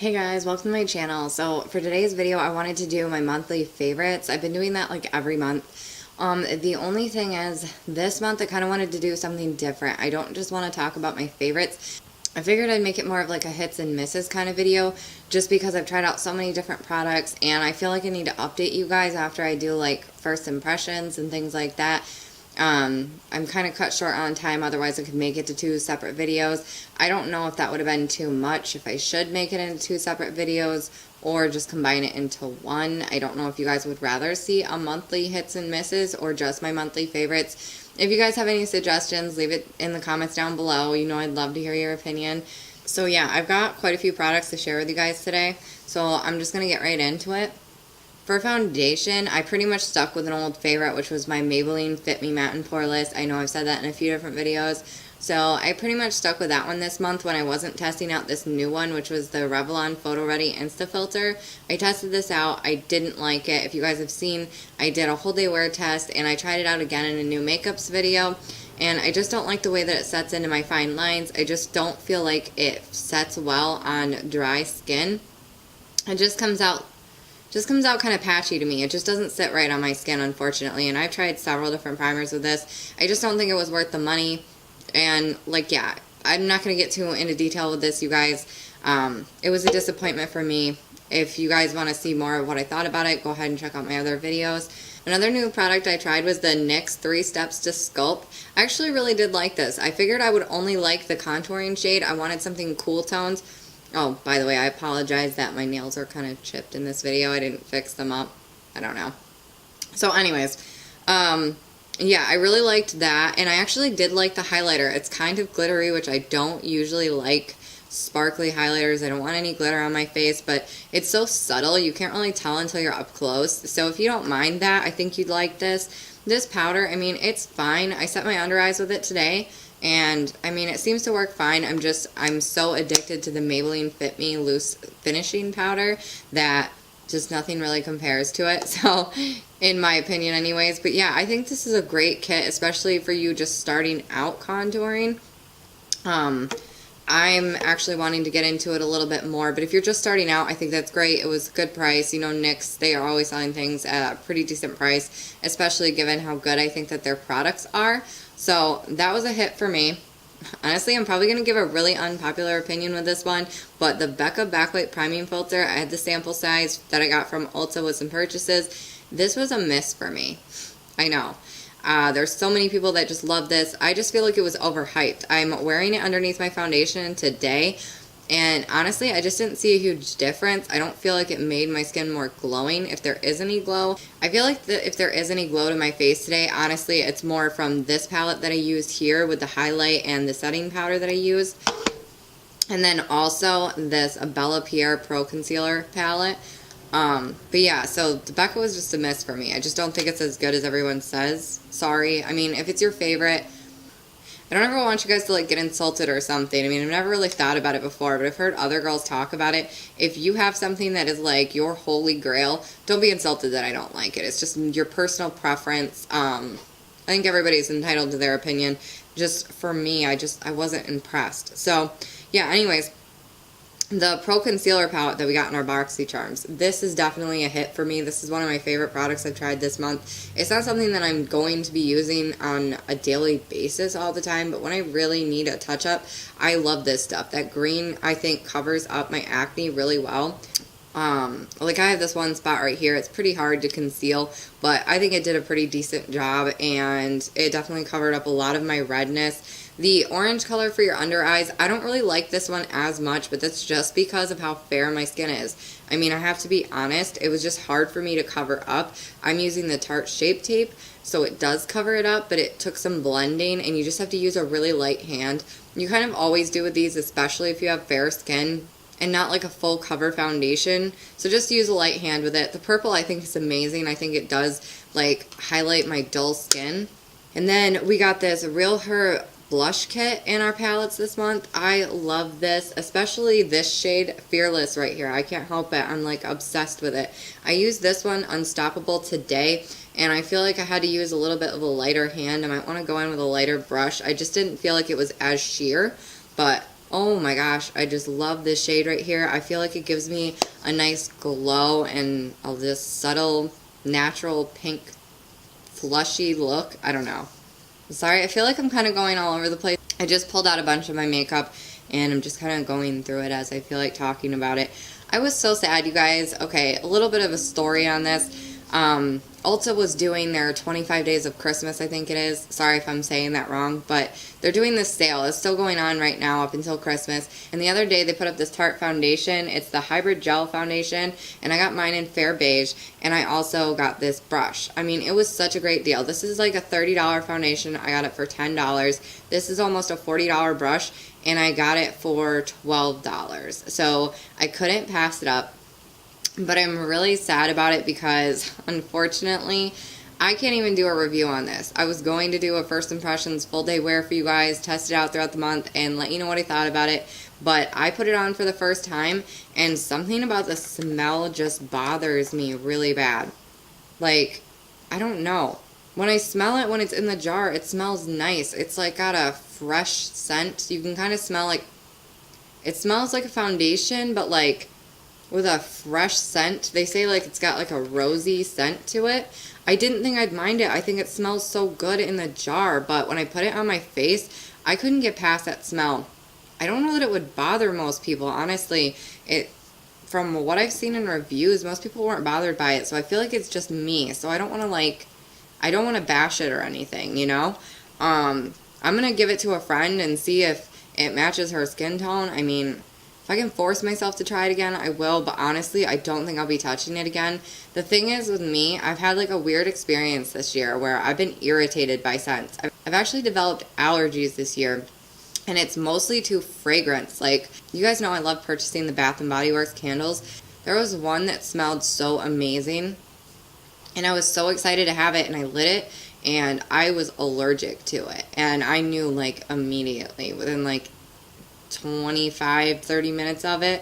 Hey guys, welcome to my channel. So for today's video, I wanted to do my monthly favorites. I've been doing that like every month. The only thing is this month I kind of wanted to do something different. I don't just want to talk about my favorites. I figured I'd make it more of like a hits and misses kind of video just because I've tried out so many different products and I feel like I need to update you guys after I do like first impressions and things like that. I'm kind of cut short on time, otherwise I could make it to 2 separate videos. I don't know if that would have been too much, if I should make it into 2 separate videos or just combine it into one. I don't know if you guys would rather see a monthly hits and misses or just my monthly favorites. If you guys have any suggestions, leave it in the comments down below. You know I'd love to hear your opinion. So yeah, I've got quite a few products to share with you guys today, so I'm just going to get right into it. For foundation, I pretty much stuck with an old favorite, which was my Maybelline Fit Me Matte and Poreless. I know I've said that in a few different videos. So I pretty much stuck with that one this month when I wasn't testing out this new one, which was the Revlon Photo Ready Insta Filter. I tested this out. I didn't like it. If you guys have seen, I did a whole day wear test and I tried it out again in a new makeups video. And I just don't like the way that it sets into my fine lines. I just don't feel like it sets well on dry skin. It just comes out kind of patchy to me. It just doesn't sit right on my skin, unfortunately, and I've tried several different primers with this. I just don't think it was worth the money, and like, yeah, I'm not going to get too into detail with this, you guys. It was a disappointment for me. If you guys want to see more of what I thought about it, go ahead and check out my other videos. Another new product I tried was the NYX 3 Steps to Sculpt. I actually really did like this. I figured I would only like the contouring shade. I wanted something cool tones. Oh, by the way, I apologize that my nails are kind of chipped in this video. I didn't fix them up. I don't know. So anyways, yeah, I really liked that. And I actually did like the highlighter. It's kind of glittery, which I don't usually like sparkly highlighters. I don't want any glitter on my face, but it's so subtle. You can't really tell until you're up close. So if you don't mind that, I think you'd like this. This powder, I mean, it's fine. I set my under eyes with it today. And, I mean, it seems to work fine. I'm so addicted to the Maybelline Fit Me Loose Finishing Powder that just nothing really compares to it. So, in my opinion anyways. But yeah, I think this is a great kit, especially for you just starting out contouring. I'm actually wanting to get into it a little bit more, but if you're just starting out, I think that's great. It was a good price. You know, NYX, they are always selling things at a pretty decent price, especially given how good I think that their products are. So that was a hit for me. Honestly, I'm probably going to give a really unpopular opinion with this one, but the Becca Backlight Priming Filter, I had the sample size that I got from Ulta with some purchases. This was a miss for me. I know. There's so many people that just love this. I just feel like it was overhyped. I'm wearing it underneath my foundation today, and honestly, I just didn't see a huge difference. I don't feel like it made my skin more glowing, if there is any glow. I feel like if there is any glow to my face today, honestly, it's more from this palette that I used here with the highlight and the setting powder that I used. And then also this Bellapierre Pro Concealer palette. But yeah, so the Becca was just a miss for me. I just don't think it's as good as everyone says. Sorry. I mean, if it's your favorite, I don't ever want you guys to like get insulted or something. I mean, I've never really thought about it before, but I've heard other girls talk about it. If you have something that is like your holy grail, don't be insulted that I don't like it. It's just your personal preference. I think everybody's entitled to their opinion. Just for me, I wasn't impressed. So yeah, anyways, the Pro Concealer palette that we got in our BoxyCharms, this is definitely a hit for me. This is one of my favorite products I've tried this month. It's not something that I'm going to be using on a daily basis all the time, but when I really need a touch-up, I love this stuff. That green, I think, covers up my acne really well. Like I have this one spot right here. It's pretty hard to conceal, but I think it did a pretty decent job, and it definitely covered up a lot of my redness. The orange color for your under eyes, I don't really like this one as much, but that's just because of how fair my skin is. I mean, I have to be honest, it was just hard for me to cover up. I'm using the Tarte Shape Tape, so it does cover it up, but it took some blending, and you just have to use a really light hand. You kind of always do with these, especially if you have fair skin and not like a full cover foundation. So just use a light hand with it. The purple I think is amazing. I think it does like highlight my dull skin. And then we got this Realher blush kit in our palettes this month. I love this, especially this shade, Fearless, right here. I can't help it. I'm like obsessed with it. I used this one, Unstoppable, today, and I feel like I had to use a little bit of a lighter hand. I might want to go in with a lighter brush. I just didn't feel like it was as sheer, but Oh my gosh, I just love this shade right here. I feel like it gives me a nice glow and a this subtle, natural pink, flushy look. I don't know. Sorry, I feel like I'm kind of going all over the place. I just pulled out a bunch of my makeup and I'm just kind of going through it as I feel like talking about it. I was so sad, you guys. Okay, a little bit of a story on this. Ulta was doing their 25 days of Christmas, I think it is. Sorry if I'm saying that wrong, but they're doing this sale. It's still going on right now up until Christmas. And the other day they put up this Tarte foundation. It's the hybrid gel foundation, and I got mine in fair beige, and I also got this brush. I mean, it was such a great deal. This is like a $30 foundation. I got it for $10. This is almost a $40 brush, and I got it for $12. So I couldn't pass it up. But I'm really sad about it because, unfortunately, I can't even do a review on this. I was going to do a first impressions full day wear for you guys, test it out throughout the month, and let you know what I thought about it. But I put it on for the first time, and something about the smell just bothers me really bad. Like, I don't know. When I smell it when it's in the jar, it smells nice. It's like got a fresh scent. You can kind of smell like, it smells like a foundation, but like, with a fresh scent. They say like it's got like a rosy scent to it. I didn't think I'd mind it. I think it smells so good in the jar, but when I put it on my face, I couldn't get past that smell. I don't know that it would bother most people, honestly. From what I've seen in reviews, most people weren't bothered by it, so I feel like it's just me. So I don't want to bash it or anything, you know? I'm going to give it to a friend and see if it matches her skin tone. I mean, if I can force myself to try it again, I will, but honestly, I don't think I'll be touching it again. The thing is with me, I've had like a weird experience this year where I've been irritated by scents. I've actually developed allergies this year, and it's mostly to fragrance. Like, you guys know I love purchasing the Bath & Body Works candles. There was one that smelled so amazing, and I was so excited to have it, and I lit it, and I was allergic to it. And I knew like immediately, within like 25-30 minutes of it.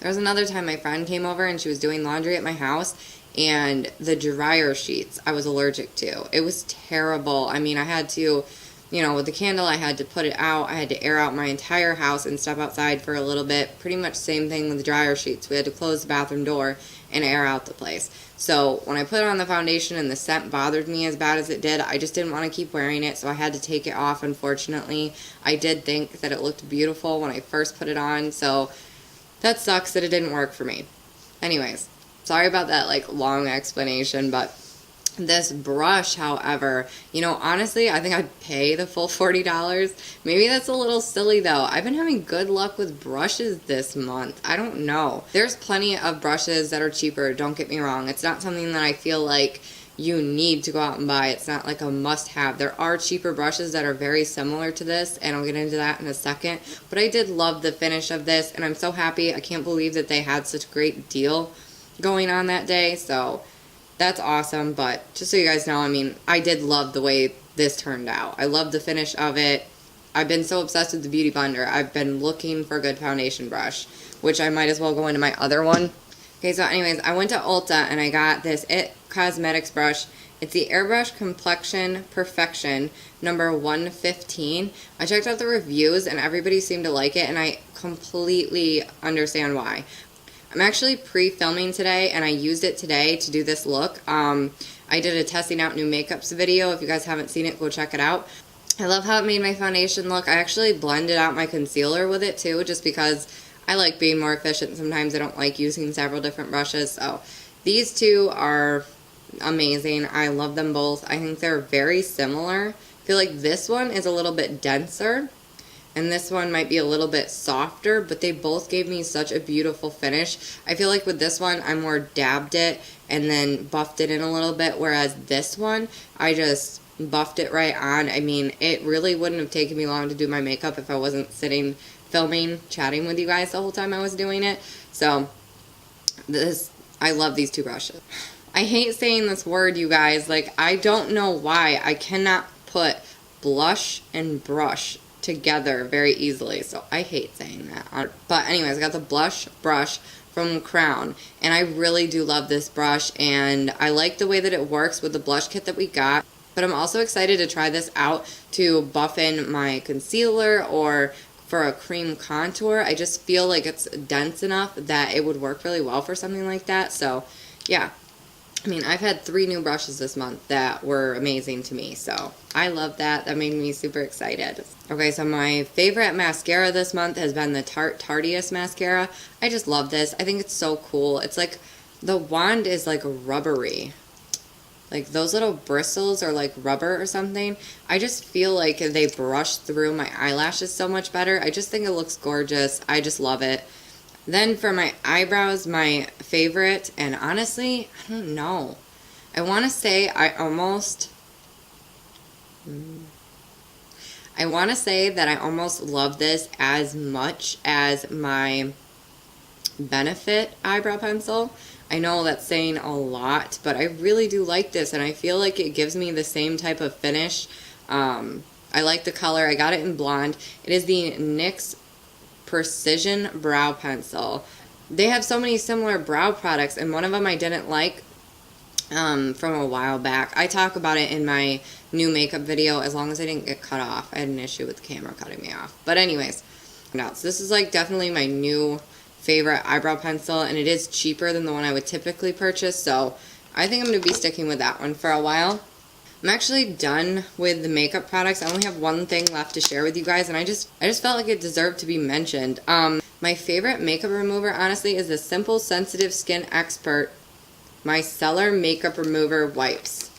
There was another time my friend came over and she was doing laundry at my house, and the dryer sheets I was allergic to. It was terrible. I mean, I had to, you know, with the candle, I had to put it out. I had to air out my entire house and step outside for a little bit. Pretty much same thing with the dryer sheets. We had to close the bathroom door and air out the place. So when I put on the foundation and the scent bothered me as bad as it did, I just didn't want to keep wearing it, so I had to take it off, unfortunately. I did think that it looked beautiful when I first put it on, so that sucks that it didn't work for me. Anyways, sorry about that like long explanation, but this brush, however, you know, honestly, I think I'd pay the full $40. Maybe that's a little silly, though. I've been having good luck with brushes this month. I don't know. There's plenty of brushes that are cheaper, don't get me wrong. It's not something that I feel like you need to go out and buy. It's not like a must-have. There are cheaper brushes that are very similar to this, and I'll get into that in a second. But I did love the finish of this, and I'm so happy. I can't believe that they had such a great deal going on that day, so that's awesome. But just so you guys know, I mean, I did love the way this turned out. I love the finish of it. I've been so obsessed with the Beauty Blender. I've been looking for a good foundation brush, which I might as well go into my other one. Okay, so anyways, I went to Ulta and I got this IT Cosmetics brush. It's the Airbrush Complexion Perfection number 115. I checked out the reviews and everybody seemed to like it, and I completely understand why. I'm actually pre-filming today, and I used it today to do this look. I did a testing out new makeups video. If you guys haven't seen it, go check it out. I love how it made my foundation look. I actually blended out my concealer with it too, just because I like being more efficient. Sometimes I don't like using several different brushes. So these two are amazing. I love them both. I think they're very similar. I feel like this one is a little bit denser, and this one might be a little bit softer, but they both gave me such a beautiful finish. I feel like with this one, I more dabbed it and then buffed it in a little bit, whereas this one, I just buffed it right on. I mean, it really wouldn't have taken me long to do my makeup if I wasn't sitting, filming, chatting with you guys the whole time I was doing it. So, I love these two brushes. I hate saying this word, you guys. Like, I don't know why I cannot put blush and brush together very easily, so I hate saying that. But anyways, I got the blush brush from Crown, and I really do love this brush, and I like the way that it works with the blush kit that we got. But I'm also excited to try this out to buff in my concealer or for a cream contour. I just feel like it's dense enough that it would work really well for something like that. So yeah, I mean, I've had 3 new brushes this month that were amazing to me, so I love that. That made me super excited. Okay, so my favorite mascara this month has been the Tarte Tarteist mascara. I just love this. I think it's so cool. It's like, the wand is like rubbery. Like those little bristles are like rubber or something. I just feel like they brush through my eyelashes so much better. I just think it looks gorgeous. I just love it. Then for my eyebrows, my favorite, and honestly, I don't know. I want to say that I almost love this as much as my Benefit eyebrow pencil. I know that's saying a lot, but I really do like this, and I feel like it gives me the same type of finish. I like the color. I got it in blonde. It is the NYX Precision Brow Pencil. They have so many similar brow products, and one of them I didn't like from a while back. I talk about it in my new makeup video, as long as I didn't get cut off. I had an issue with the camera cutting me off. But anyways, no, so this is like definitely my new favorite eyebrow pencil, and it is cheaper than the one I would typically purchase, so I think I'm going to be sticking with that one for a while. I'm actually done with the makeup products. I only have one thing left to share with you guys, and I just felt like it deserved to be mentioned. My favorite makeup remover, honestly, is the Simple Sensitive Skin Expert Micellar Makeup Remover Wipes.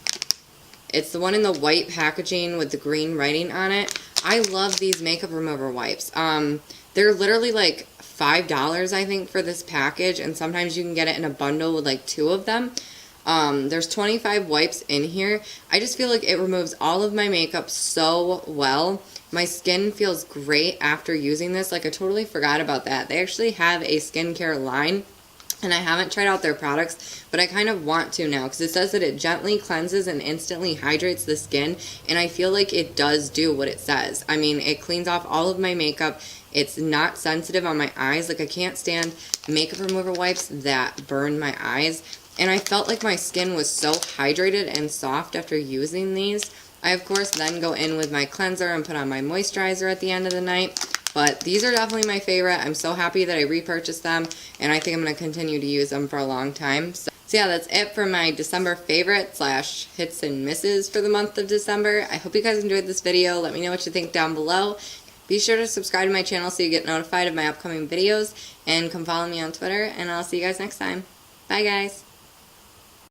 It's the one in the white packaging with the green writing on it. I love these makeup remover wipes. They're literally like $5, I think, for this package, and sometimes you can get it in a bundle with like 2 of them. There's 25 wipes in here. I just feel like it removes all of my makeup so well. My skin feels great after using this. Like, I totally forgot about that. They actually have a skincare line, and I haven't tried out their products, but I kind of want to now, because it says that it gently cleanses and instantly hydrates the skin, and I feel like it does do what it says. I mean, it cleans off all of my makeup. It's not sensitive on my eyes. Like, I can't stand makeup remover wipes that burn my eyes. And I felt like my skin was so hydrated and soft after using these. I, of course, then go in with my cleanser and put on my moisturizer at the end of the night. But these are definitely my favorite. I'm so happy that I repurchased them, and I think I'm going to continue to use them for a long time. So yeah, that's it for my December favorite / hits and misses for the month of December. I hope you guys enjoyed this video. Let me know what you think down below. Be sure to subscribe to my channel so you get notified of my upcoming videos, and come follow me on Twitter, and I'll see you guys next time. Bye, guys.